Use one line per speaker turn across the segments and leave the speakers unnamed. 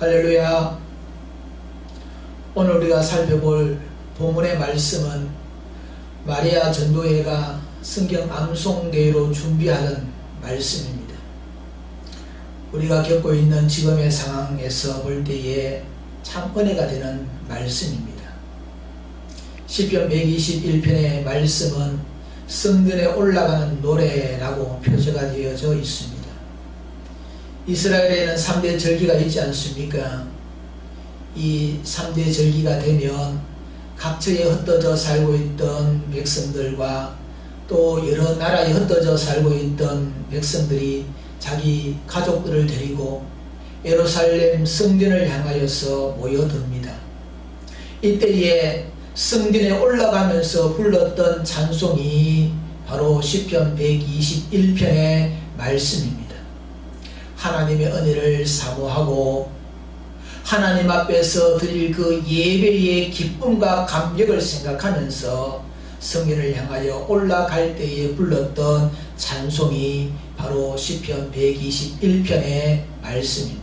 할렐루야. 오늘 우리가 살펴볼 본문의 말씀은 마리아 전도회가 성경 암송대회로 준비하던 말씀입니다. 우리가 겪고 있는 지금의 상황에서 볼 때에 참 은혜가 되는 말씀입니다. 시편 121편의 말씀은 성전에 올라가는 노래라고 표제가 되어져 있습니다. 이스라엘에는 3대 절기가 있지 않습니까? 이 3대 절기가 되면 각처에 흩어져 살고 있던 백성들과 또 여러 나라에 흩어져 살고 있던 백성들이 자기 가족들을 데리고 예루살렘 성전을 향하여서 모여듭니다. 이때에 성전에 올라가면서 불렀던 찬송이 바로 시편 121편의 말씀입니다. 하나님의 은혜를 사모하고 하나님 앞에서 드릴 그 예배의 기쁨과 감격을 생각하면서 성전을 향하여 올라갈 때에 불렀던 찬송이 바로 시편 121편의 말씀입니다.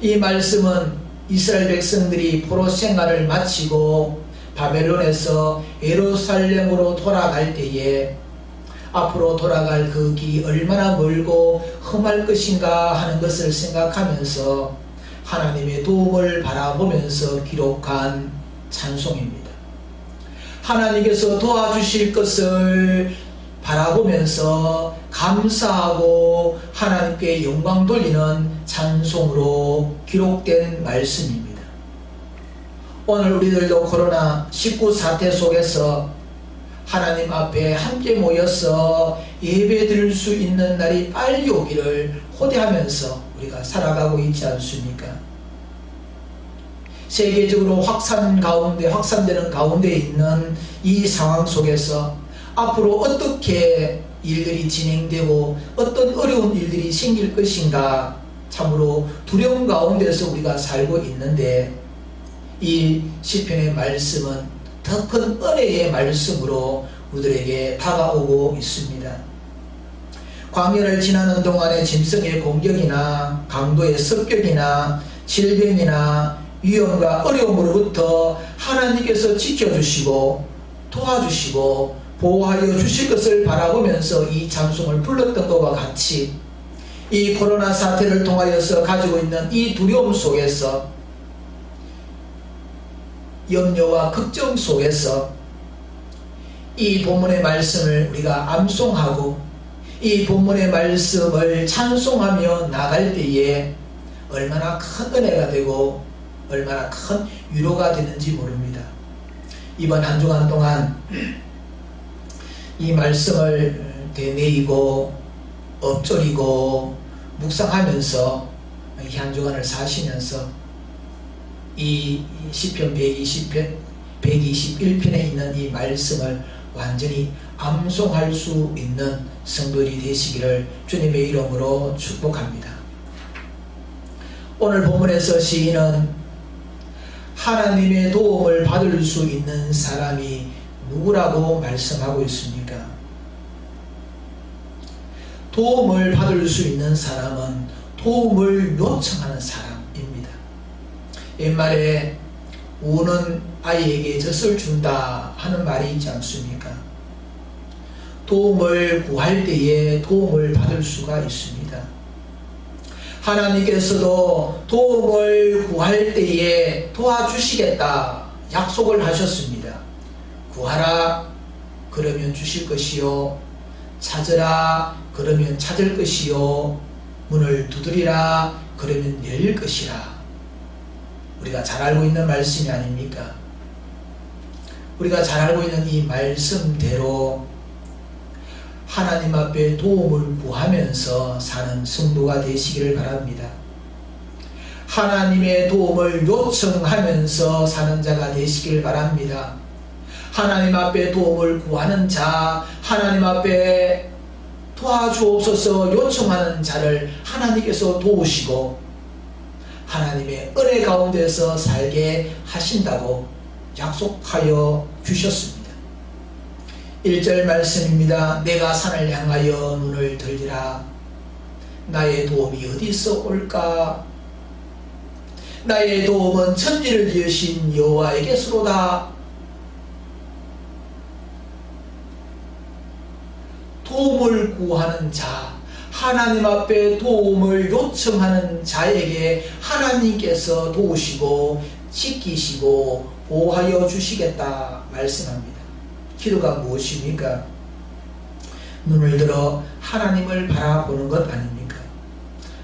이 말씀은 이스라엘 백성들이 포로 생활을 마치고 바벨론에서 예루살렘으로 돌아갈 때에 앞으로 돌아갈 그 길이 얼마나 멀고 험할 것인가 하는 것을 생각하면서 하나님의 도움을 바라보면서 기록한 찬송입니다. 하나님께서 도와주실 것을 바라보면서 감사하고 하나님께 영광 돌리는 찬송으로 기록된 말씀입니다. 오늘 우리들도 코로나19 사태 속에서 하나님 앞에 함께 모여서 예배 드릴 수 있는 날이 빨리 오기를 호대하면서 우리가 살아가고 있지 않습니까? 세계적으로 확산되는 가운데 있는 이 상황 속에서 앞으로 어떻게 일들이 진행되고 어떤 어려운 일들이 생길 것인가 참으로 두려움 가운데서 우리가 살고 있는데 이 시편의 말씀은 더 큰 은혜의 말씀으로 우리들에게 다가오고 있습니다. 광야를 지나는 동안에 짐승의 공격이나 강도의 습격이나 질병이나 위험과 어려움으로부터 하나님께서 지켜주시고 도와주시고 보호하여 주실 것을 바라보면서 이 찬송을 불렀던 것과 같이 이 코로나 사태를 통하여서 가지고 있는 이 두려움 속에서 염려와 걱정 속에서 이 본문의 말씀을 우리가 암송하고 이 본문의 말씀을 찬송하며 나갈 때에 얼마나 큰 은혜가 되고 얼마나 큰 위로가 되는지 모릅니다. 이번 한 주간 동안 이 말씀을 되뇌이고 엎조리고 묵상하면서 이 한 주간을 사시면서 이 시편 121편에 있는 이 말씀을 완전히 암송할 수 있는 성도들이 되시기를 주님의 이름으로 축복합니다. 오늘 본문에서 시인은 하나님의 도움을 받을 수 있는 사람이 누구라고 말씀하고 있습니까? 도움을 받을 수 있는 사람은 도움을 요청하는 사람입니다. 옛말에 우는 아이에게 젖을 준다 하는 말이 있지 않습니까? 도움을 구할 때에 도움을 받을 수가 있습니다. 하나님께서도 도움을 구할 때에 도와주시겠다 약속을 하셨습니다. 구하라 그러면 주실 것이요 찾으라 그러면 찾을 것이요 문을 두드리라 그러면 열릴 것이라. 우리가 잘 알고 있는 말씀이 아닙니까? 우리가 잘 알고 있는 이 말씀대로 하나님 앞에 도움을 구하면서 사는 성도가 되시기를 바랍니다. 하나님의 도움을 요청하면서 사는 자가 되시길 바랍니다. 하나님 앞에 도움을 구하는 자, 하나님 앞에 도와주옵소서 요청하는 자를 하나님께서 도우시고 하나님의 은혜 가운데서 살게 하신다고 약속하여 주셨습니다. 1절 말씀입니다. 내가 산을 향하여 눈을 들리라. 나의 도움이 어디서 올까 나의 도움은 천지를 지으신 여호와에게서로다. 도움을 구하는 자, 하나님 앞에 도움을 요청하는 자에게 하나님께서 도우시고 지키시고 보호하여 주시겠다 말씀합니다. 기도가 무엇입니까? 눈을 들어 하나님을 바라보는 것 아닙니까?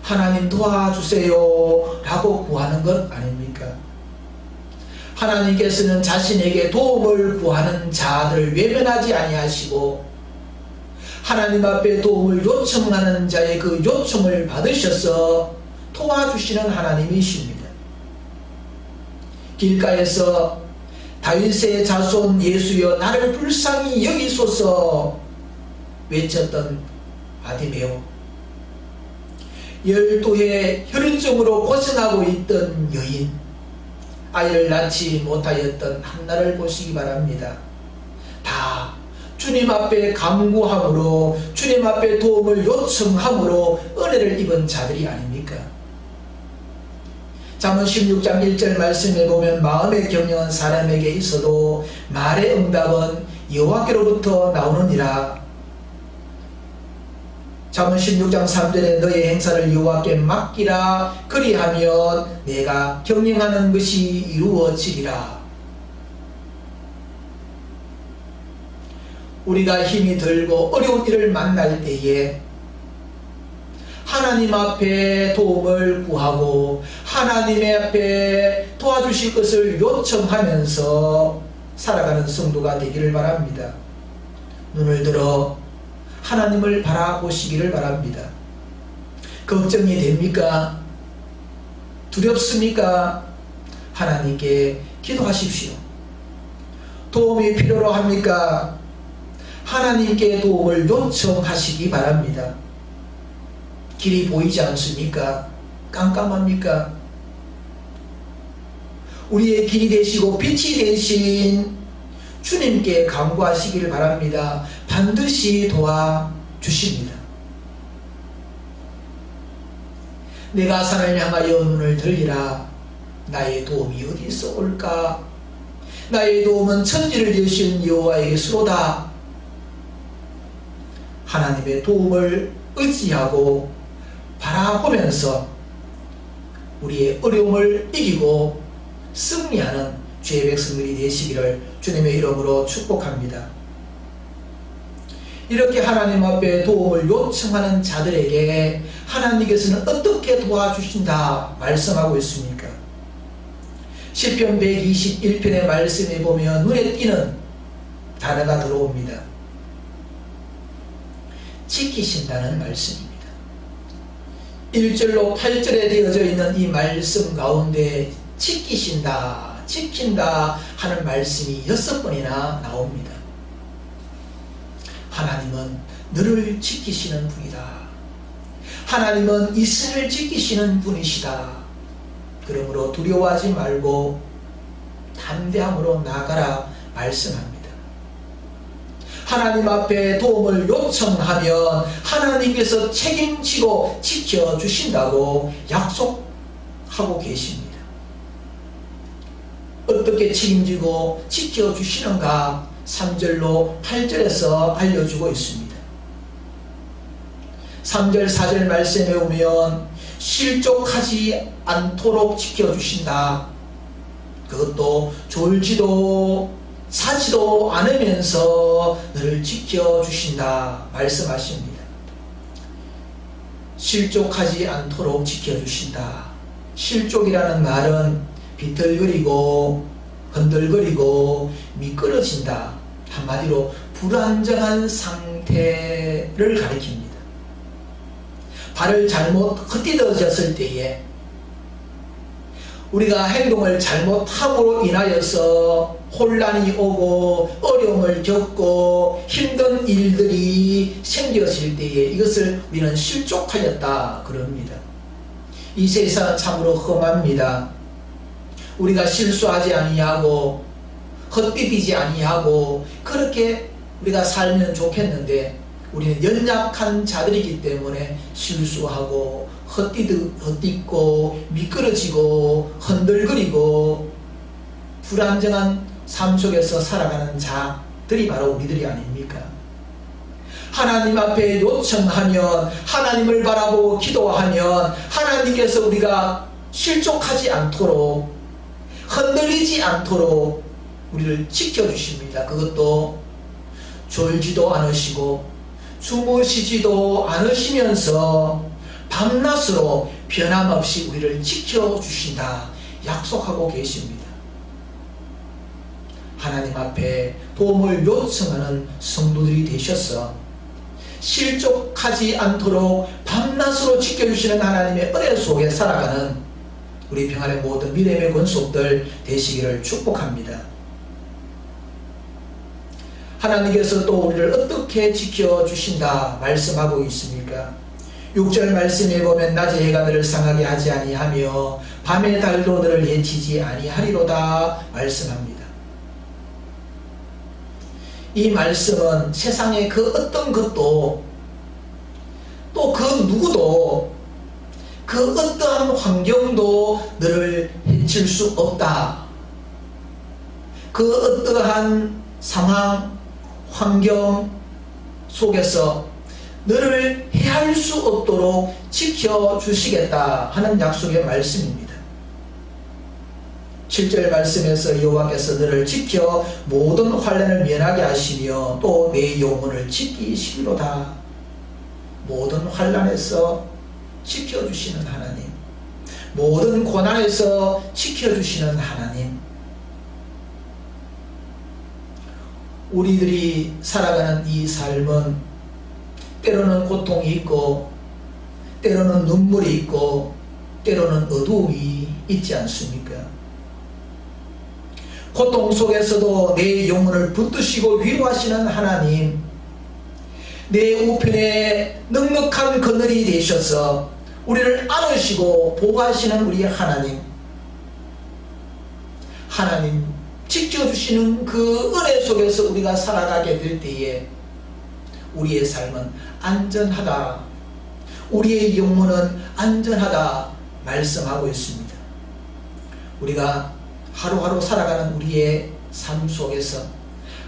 하나님 도와주세요 라고 구하는 것 아닙니까? 하나님께서는 자신에게 도움을 구하는 자들을 외면하지 아니하시고 하나님 앞에 도움을 요청하는 자의 그 요청을 받으셔서 도와주시는 하나님이십니다. 길가에서 다윗의 자손 예수여 나를 불쌍히 여기소서 외쳤던 바디메오, 12해 혈흔증으로 고생하고 있던 여인, 아이를 낳지 못하였던 한나를 보시기 바랍니다. 다 주님 앞에 간구함으로 주님 앞에 도움을 요청함으로 은혜를 입은 자들이 아닙니까? 잠언 16장 1절 말씀에 보면 마음에 경영한 사람에게 있어도 말의 응답은 여호와께로부터 나오느니라. 잠언 16장 3절에 너의 행사를 여호와께 맡기라. 그리하면 내가 경영하는 것이 이루어지리라. 우리가 힘이 들고 어려운 일을 만날 때에 하나님 앞에 도움을 구하고 하나님 앞에 도와주실 것을 요청하면서 살아가는 성도가 되기를 바랍니다. 눈을 들어 하나님을 바라보시기를 바랍니다. 걱정이 됩니까? 두렵습니까? 하나님께 기도하십시오. 도움이 필요로 합니까? 하나님께 도움을 요청하시기 바랍니다. 길이 보이지 않습니까? 깜깜합니까? 우리의 길이 되시고 빛이 되신 주님께 간구하시기를 바랍니다. 반드시 도와주십니다. 내가 산을 향하여 눈을 들리라. 나의 도움이 어디서 올까? 나의 도움은 천지를 지으신 여호와에게서로다. 하나님의 도움을 의지하고 바라보면서 우리의 어려움을 이기고 승리하는 주의 백성들이 되시기를 주님의 이름으로 축복합니다. 이렇게 하나님 앞에 도움을 요청하는 자들에게 하나님께서는 어떻게 도와주신다 말씀하고 있습니까? 시편 121편의 말씀에 보면 눈에 띄는 단어가 들어옵니다. 지키신다는 말씀입니다. 1절로 8절에 되어져 있는 이 말씀 가운데 지키신다, 지킨다 하는 말씀이 6번이나 나옵니다. 하나님은 너를 지키시는 분이다. 하나님은 이스라엘을 지키시는 분이시다. 그러므로 두려워하지 말고 담대함으로 나아가라 말씀합니다. 하나님 앞에 도움을 요청하면 하나님께서 책임지고 지켜주신다고 약속하고 계십니다. 어떻게 책임지고 지켜주시는가 3절로 8절에서 알려주고 있습니다. 3절 4절 말씀에 보면 실족하지 않도록 지켜주신다. 그것도 졸지도 사지도 않으면서 너를 지켜주신다 말씀하십니다. 실족하지 않도록 지켜주신다. 실족이라는 말은 비틀거리고 흔들거리고 미끄러진다. 한마디로 불안정한 상태를 가리킵니다. 발을 잘못 헛디뎌졌을 때에 우리가 행동을 잘못함으로 인하여서 혼란이 오고 어려움을 겪고 힘든 일들이 생겼을 때에 이것을 우리는 실족하였다 그럽니다. 이 세상은 참으로 험합니다. 우리가 실수하지 아니하고 헛디디지 아니하고 그렇게 우리가 살면 좋겠는데 우리는 연약한 자들이기 때문에 실수하고 헛디고 미끄러지고 흔들거리고 불안정한 삶 속에서 살아가는 자들이 바로 우리들이 아닙니까? 하나님 앞에 요청하면, 하나님을 바라보고 기도하면 하나님께서 우리가 실족하지 않도록, 흔들리지 않도록 우리를 지켜주십니다. 그것도 졸지도 않으시고 주무시지도 않으시면서 밤낮으로 변함없이 우리를 지켜주신다 약속하고 계십니다. 하나님 앞에 도움을 요청하는 성도들이 되셔서 실족하지 않도록 밤낮으로 지켜주시는 하나님의 은혜 속에 살아가는 우리 평안의 모든 믿음의 권속들 되시기를 축복합니다. 하나님께서 또 우리를 어떻게 지켜주신다 말씀하고 있습니까? 6절 말씀에 보면 낮에 해가 너를 상하게 하지 아니하며 밤에 달도 너를 해치지 아니하리로다 말씀합니다. 이 말씀은 세상의 그 어떤 것도 또 그 누구도 그 어떠한 환경도 너를 해칠 수 없다. 그 어떠한 상황, 환경 속에서 너를 해할 수 없도록 지켜주시겠다 하는 약속의 말씀입니다. 7절 말씀에서 여호와께서 너를 지켜 모든 환난을 면하게 하시며 또 내 영혼을 지키시리로다. 모든 환난에서 지켜주시는 하나님, 모든 고난에서 지켜주시는 하나님, 우리들이 살아가는 이 삶은 때로는 고통이 있고 때로는 눈물이 있고 때로는 어두움이 있지 않습니까? 고통 속에서도 내 영혼을 붙드시고 위로하시는 하나님, 내 우편에 넉넉한 그늘이 되셔서 우리를 안으시고 보호하시는 우리 하나님, 하나님 지켜주시는 그 은혜 속에서 우리가 살아가게 될 때에 우리의 삶은 안전하다, 우리의 영혼은 안전하다 말씀하고 있습니다. 우리가 하루하루 살아가는 우리의 삶 속에서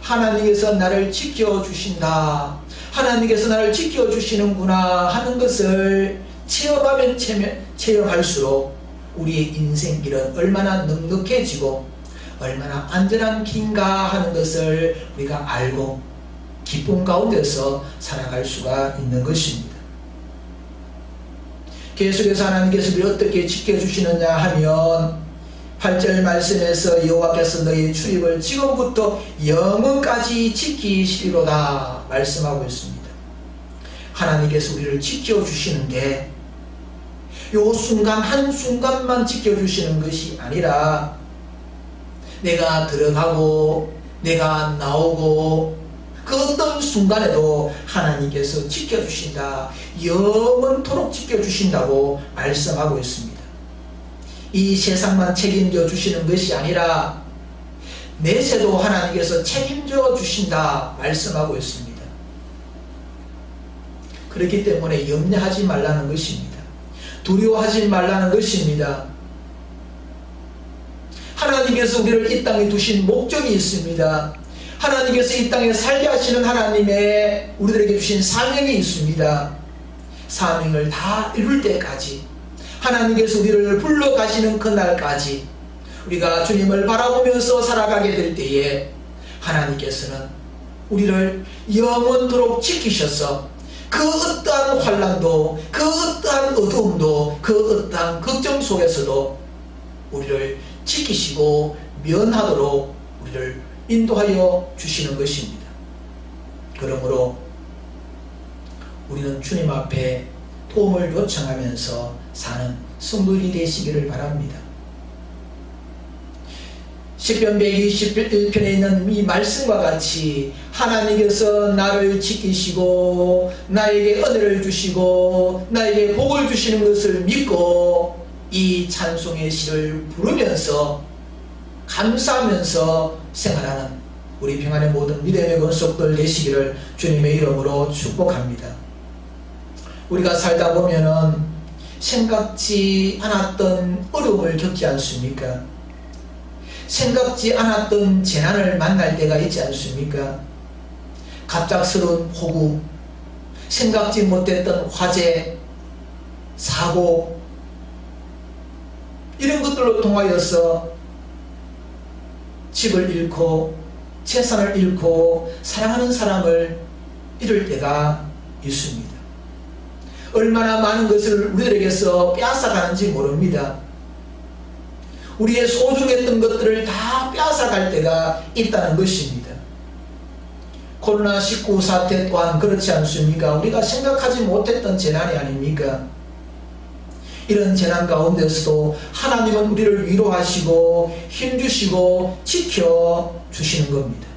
하나님께서 나를 지켜주신다, 하나님께서 나를 지켜주시는구나 하는 것을 체험하면 체험할수록 우리의 인생길은 얼마나 넉넉해지고 얼마나 안전한 길인가 하는 것을 우리가 알고 기쁨 가운데서 살아갈 수가 있는 것입니다. 계속해서 하나님께서 우리를 어떻게 지켜주시느냐 하면 8절 말씀에서 여호와께서 너희 출입을 지금부터 영원까지 지키시리로다 말씀하고 있습니다. 하나님께서 우리를 지켜주시는 게 요 순간 한순간만 지켜주시는 것이 아니라 내가 들어가고 내가 나오고 그 어떤 순간에도 하나님께서 지켜주신다, 영원토록 지켜주신다고 말씀하고 있습니다. 이 세상만 책임져 주시는 것이 아니라 내세도 하나님께서 책임져 주신다 말씀하고 있습니다. 그렇기 때문에 염려하지 말라는 것입니다. 두려워하지 말라는 것입니다. 하나님께서 우리를 이 땅에 두신 목적이 있습니다. 하나님께서 이 땅에 살게 하시는 하나님의 우리들에게 주신 사명이 있습니다. 사명을 다 이룰 때까지, 하나님께서 우리를 불러가시는 그날까지 우리가 주님을 바라보면서 살아가게 될 때에 하나님께서는 우리를 영원토록 지키셔서 그 어떠한 환난도, 그 어떠한 어두움도, 그 어떠한 걱정 속에서도 우리를 지키시고 면하도록 우리를 인도하여 주시는 것입니다. 그러므로 우리는 주님 앞에 도움을 요청하면서 사는 성도들이 되시기를 바랍니다. 시편 121편에 있는 이 말씀과 같이 하나님께서 나를 지키시고 나에게 은혜를 주시고 나에게 복을 주시는 것을 믿고 이 찬송의 시를 부르면서 감사하면서 생활하는 우리 평안의 모든 믿음의 권속들 되시기를 주님의 이름으로 축복합니다. 우리가 살다 보면은 생각지 않았던 어려움을 겪지 않습니까? 생각지 않았던 재난을 만날 때가 있지 않습니까? 갑작스러운 폭우, 생각지 못했던 화재, 사고, 이런 것들로 통하여서 집을 잃고 재산을 잃고 사랑하는 사람을 잃을 때가 있습니다. 얼마나 많은 것을 우리들에게서 빼앗아가는지 모릅니다. 우리의 소중했던 것들을 다 빼앗아갈 때가 있다는 것입니다. 코로나19 사태 또한 그렇지 않습니까? 우리가 생각하지 못했던 재난이 아닙니까? 이런 재난 가운데서도 하나님은 우리를 위로하시고 힘주시고 지켜주시는 겁니다.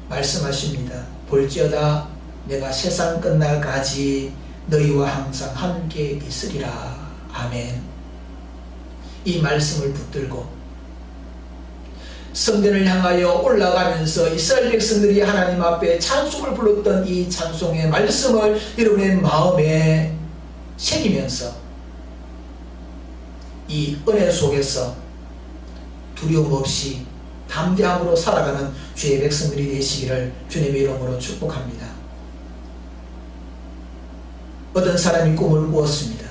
말씀하십니다. 볼지어다 내가 세상 끝날까지 너희와 항상 함께 있으리라. 아멘. 이 말씀을 붙들고 성전을 향하여 올라가면서 이스라엘 백성들이 하나님 앞에 찬송을 불렀던 이 찬송의 말씀을 여러분의 마음에 새기면서 이 은혜 속에서 두려움 없이 담대함으로 살아가는 주의 백성들이 되시기를 주님의 이름으로 축복합니다. 어떤 사람이 꿈을 꾸었습니다.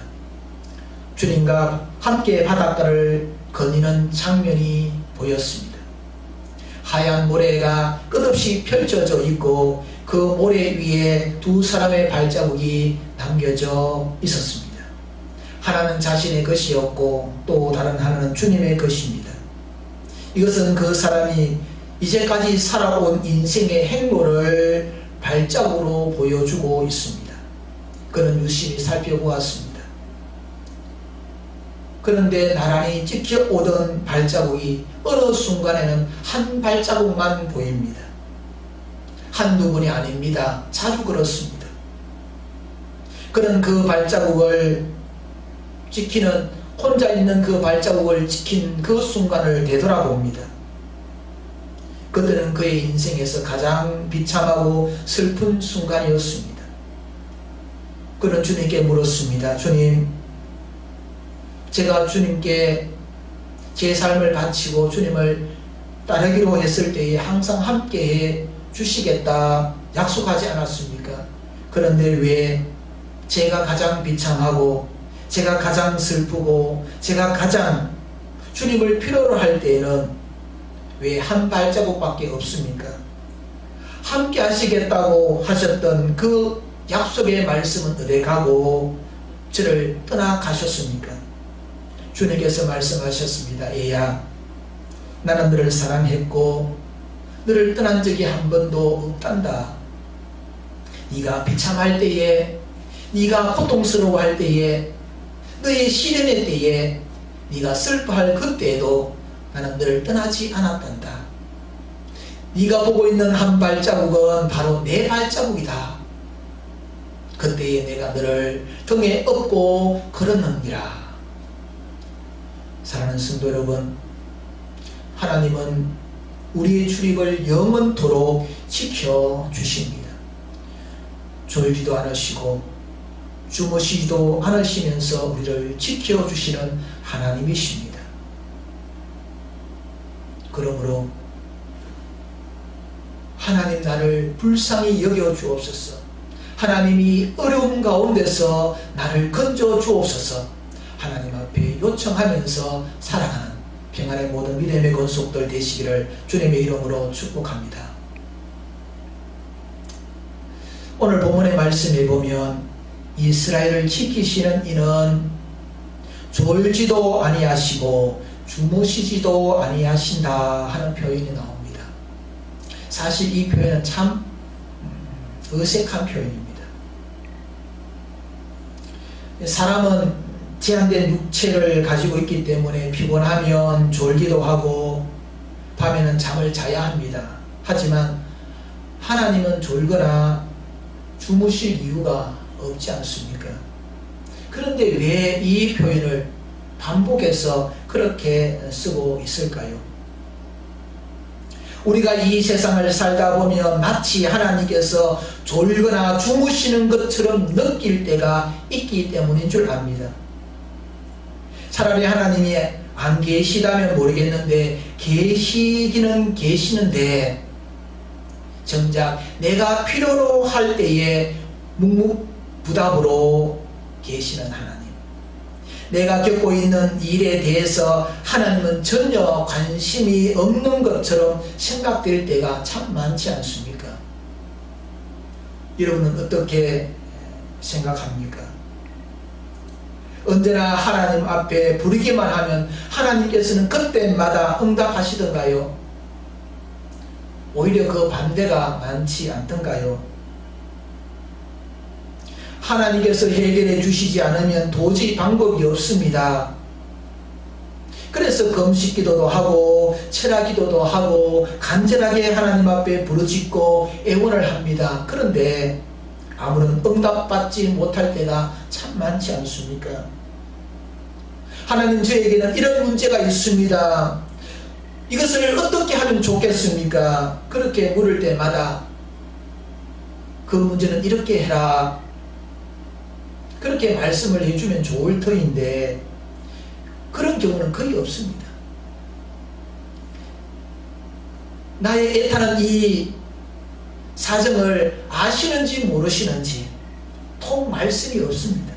주님과 함께 바닷가를 거니는 장면이 보였습니다. 하얀 모래가 끝없이 펼쳐져 있고 그 모래 위에 두 사람의 발자국이 남겨져 있었습니다. 하나는 자신의 것이었고 또 다른 하나는 주님의 것입니다. 이것은 그 사람이 이제까지 살아온 인생의 행로를 발자국으로 보여주고 있습니다. 그는 유심히 살펴보았습니다. 그런데 나란히 찍혀오던 발자국이 어느 순간에는 한 발자국만 보입니다. 한두 분이 아닙니다. 자주 그렇습니다. 그는 그 발자국을 지키는, 혼자 있는 그 발자국을 지킨 그 순간을 되돌아봅니다. 그때는 그의 인생에서 가장 비참하고 슬픈 순간이었습니다. 그는 주님께 물었습니다. 주님, 제가 주님께 제 삶을 바치고 주님을 따르기로 했을 때에 항상 함께해 주시겠다 약속하지 않았습니까? 그런데 왜 제가 가장 비참하고 제가 가장 슬프고 제가 가장 주님을 필요로 할 때에는 왜 한 발자국밖에 없습니까? 함께 하시겠다고 하셨던 그 약속의 말씀은 어디 가고 저를 떠나가셨습니까? 주님께서 말씀하셨습니다. 얘야, 나는 너를 사랑했고 너를 떠난 적이 한 번도 없단다. 네가 비참할 때에, 네가 고통스러워할 때에, 너의 시련의 때에, 네가 슬퍼할 그때에도 나는 너를 떠나지 않았단다. 네가 보고 있는 한 발자국은 바로 내 발자국이다. 그때에 내가 너를 등에 업고 걸었느니라. 사랑하는 성도 여러분, 하나님은 우리의 출입을 영원토록 지켜주십니다. 졸지도 않으시고 주무시지도 않으시면서 우리를 지켜주시는 하나님이십니다. 그러므로 하나님 나를 불쌍히 여겨 주옵소서. 하나님이 어려움 가운데서 나를 건져 주옵소서. 하나님 앞에 요청하면서 살아가는 평안의 모든 믿음의 권속들 되시기를 주님의 이름으로 축복합니다. 오늘 본문의 말씀에 보면 이스라엘을 지키시는 이는 졸지도 아니하시고 주무시지도 아니하신다 하는 표현이 나옵니다. 사실 이 표현은 참 어색한 표현입니다. 사람은 제한된 육체를 가지고 있기 때문에 피곤하면 졸기도 하고 밤에는 잠을 자야 합니다. 하지만 하나님은 졸거나 주무실 이유가 없지 않습니까? 그런데 왜 이 표현을 반복해서 그렇게 쓰고 있을까요? 우리가 이 세상을 살다 보면 마치 하나님께서 졸거나 주무시는 것처럼 느낄 때가 있기 때문인 줄 압니다. 차라리 하나님이 안 계시다면 모르겠는데 계시기는 계시는데 정작 내가 필요로 할 때에 묵묵부답으로 계시는 하나님, 내가 겪고 있는 일에 대해서 하나님은 전혀 관심이 없는 것처럼 생각될 때가 참 많지 않습니까? 여러분은 어떻게 생각합니까? 언제나 하나님 앞에 부르기만 하면 하나님께서는 그때마다 응답하시던가요? 오히려 그 반대가 많지 않던가요? 하나님께서 해결해 주시지 않으면 도저히 방법이 없습니다. 그래서 금식 기도도 하고 철학 기도도 하고 간절하게 하나님 앞에 부르짖고 애원을 합니다. 그런데 아무런 응답받지 못할 때가 참 많지 않습니까? 하나님, 저에게는 이런 문제가 있습니다. 이것을 어떻게 하면 좋겠습니까? 그렇게 물을 때마다 그 문제는 이렇게 해라, 그렇게 말씀을 해주면 좋을 터인데 그런 경우는 거의 없습니다. 나의 애타는 이 사정을 아시는지 모르시는지 통 말씀이 없습니다.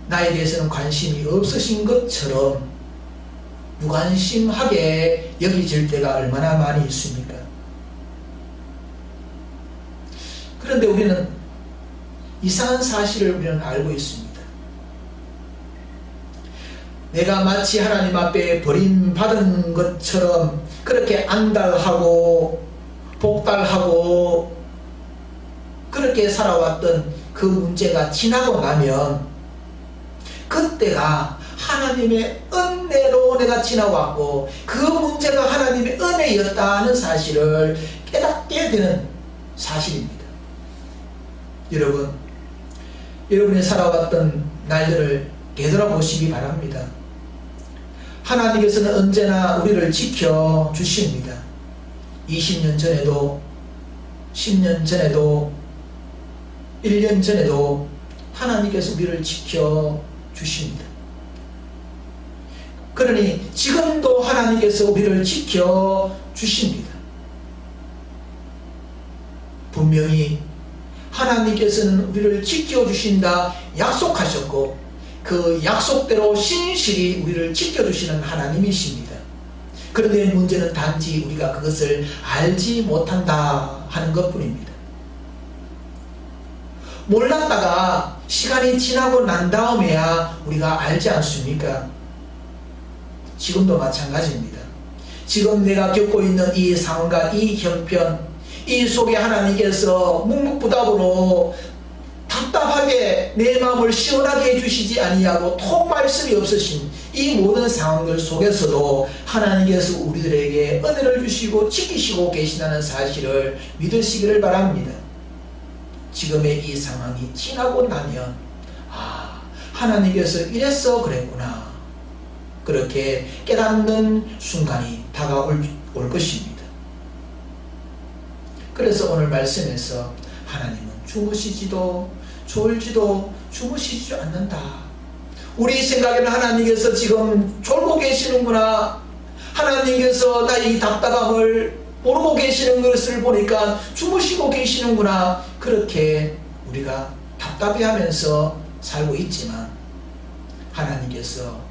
나에 대해서는 관심이 없으신 것처럼 무관심하게 여겨질 때가 얼마나 많이 있습니까? 그런데 우리는 이상한 사실을 우리는 알고 있습니다. 내가 마치 하나님 앞에 버림받은 것처럼 그렇게 안달하고 복달하고 그렇게 살아왔던 그 문제가 지나고 나면 그때가 하나님의 은혜로 내가 지나왔고 그 문제가 하나님의 은혜였다는 사실을 깨닫게 되는 사실입니다. 여러분이 살아왔던 날들을 되돌아보시기 바랍니다. 하나님께서는 언제나 우리를 지켜주십니다. 20년 전에도 10년 전에도 1년 전에도 하나님께서 우리를 지켜주십니다. 그러니 지금도 하나님께서 우리를 지켜주십니다. 분명히 하나님께서는 우리를 지켜주신다 약속하셨고 그 약속대로 신실히 우리를 지켜주시는 하나님이십니다. 그런데 문제는 단지 우리가 그것을 알지 못한다 하는 것뿐입니다. 몰랐다가 시간이 지나고 난 다음에야 우리가 알지 않습니까? 지금도 마찬가지입니다. 지금 내가 겪고 있는 이 상황과 이 형편, 이 속에 하나님께서 묵묵부답으로 답답하게 내 마음을 시원하게 해주시지 아니하고 통 말씀이 없으신 이 모든 상황들 속에서도 하나님께서 우리들에게 은혜를 주시고 지키시고 계신다는 사실을 믿으시기를 바랍니다. 지금의 이 상황이 지나고 나면 하나님께서 이래서 그랬구나, 그렇게 깨닫는 순간이 다가올 것입니다. 그래서 오늘 말씀에서 하나님은 주무시지도 졸지도 주무시지 않는다. 우리 생각에는 하나님께서 지금 졸고 계시는구나, 하나님께서 나의 이 답답함을 모르고 계시는 것을 보니까 주무시고 계시는구나, 그렇게 우리가 답답해하면서 살고 있지만 하나님께서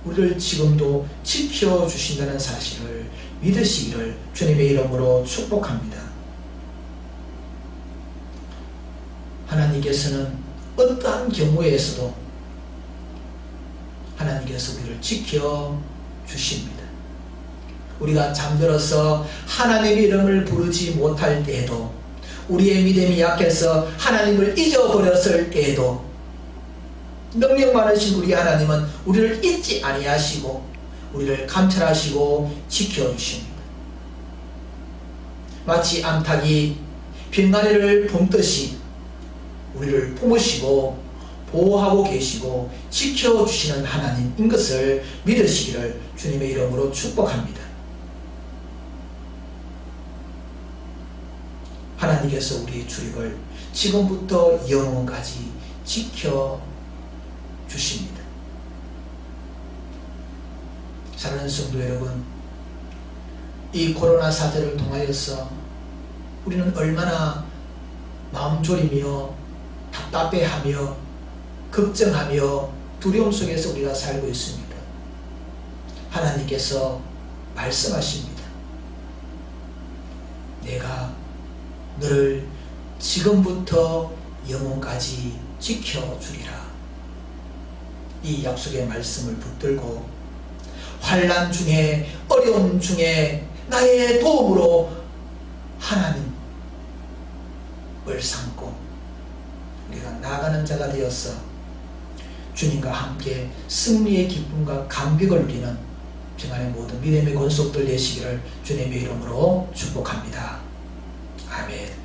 우리를 지금도 지켜주신다는 사실을 믿으시기를 주님의 이름으로 축복합니다. 하나님께서는 어떠한 경우에서도 하나님께서 우리를 지켜주십니다. 우리가 잠들어서 하나님의 이름을 부르지 못할 때에도, 우리의 믿음이 약해서 하나님을 잊어버렸을 때에도 능력 많으신 우리 하나님은 우리를 잊지 아니하시고 우리를 감찰하시고 지켜주십니다. 마치 암탉이 빙가리를 품듯이 우리를 품으시고 보호하고 계시고 지켜주시는 하나님인 것을 믿으시기를 주님의 이름으로 축복합니다. 하나님께서 우리의 출입을 지금부터 영원까지 지켜 주십니다. 사랑하는 성도 여러분, 이 코로나 사태를 통하여서 우리는 얼마나 마음 졸이며 답답해하며 걱정하며 두려움 속에서 우리가 살고 있습니다. 하나님께서 말씀하십니다. 내가 너를 지금부터 영원까지 지켜주리라. 이 약속의 말씀을 붙들고 환난 중에 어려움 중에 나의 도움으로 하나님을 삼고 우리가 나아가는 자가 되어서 주님과 함께 승리의 기쁨과 감격을 누리는 평안의 모든 믿음의 권속들 되시기를 주님의 이름으로 축복합니다. 아멘.